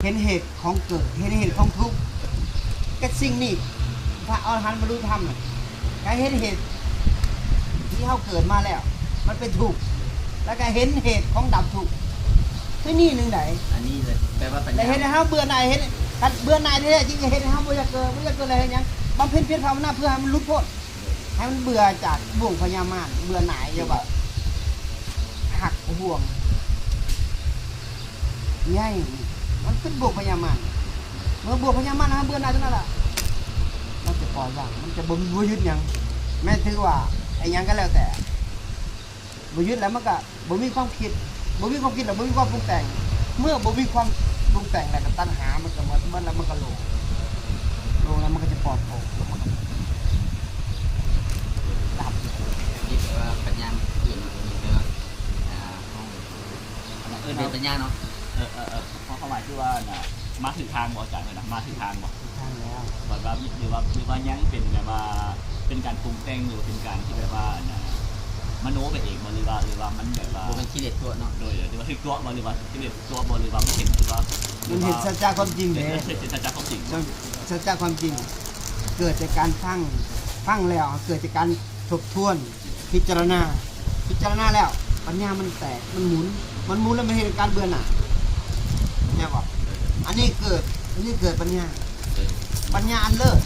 ห็นเหตุของเกิดเห็นเหตุของทุกข์ก็สิ่งนี้พระอรหันต์บรรลุธรรมน่ะก็เห็นเหตุที่เขาเกิดมาแล้ว มันเป็นทุกข์แล้วก็เห็นเหตุของดับทุกข์ที่นี่หนึ่งไหน อันนี้เลยแปลว่าปัญ แต่ ญา เห็นให้เขาเบื่อหน่ายเห็นการเบื่อหน่ายนี่แหละจริงๆเห็นให้เขาบ่อยากเกิดอะไรอย่างนี้บำเพ็ญเพียรภาวนาเพื่อให้มันหลุดพ้นให้มันเบื่อจากบ่วงพญามารเบื่อหน่ายเดี๋ยวแบบหักห่วงใหญ่มันเป็นบ่วงพญามารเมื่อบ่วงพญามารนะเบื่อหน่ายเท่านั้นแหละมันจะปล่อยวางมันจะบ่ยึดหยังแม้ถือว่าไอ้หยังก็แล้วแต่บ่ยึดแล้วมันก็บ่มีความคิดแล้วบ่มีความปรุงแต่งเมื่อบ่มีความปรุงแต่งแล้วก็ตัณหามันก็มันแล้วมันก็โลงแล้วมันก็จะปลอดโปร่งแล้วมันก็ดับ นี่แปลว่าปัญญาอื่นนี่แปลว่าเป็นปัญญาเนาะ เพราะเขาหมายคือว่าน่ะมาถึงทางบ่จากเลยนะมาถึงทางบ่ ทางแล้ว แบบว่าหรือว่ายังเป็นแบบว่าเป็นการปรุงแต่งหรือเป็นการที่แบบว่าน่ะมโนไปเองบ่หรือว่ามันแบบว่า โบเป็นกิเลสตัวเนาะ โดยหรือว่าคือตัวบ่หรือว่าที่เป็นตัวบ่หรือว่าไม่เห็นหรือว่า มันเห็นสัจจะความจริง เห็ เลย นสัจจะของจริง สัจจะความจริง เกิดจากการฟังแล้วเกิดจากการทบทวนพิจารณาแล้วปัญญามันแตกมันหมุนแล้วมันเห็นการเบื่อหน่ายเนี่ยบอกอันนี้เกิดปัญญาอันเลิศ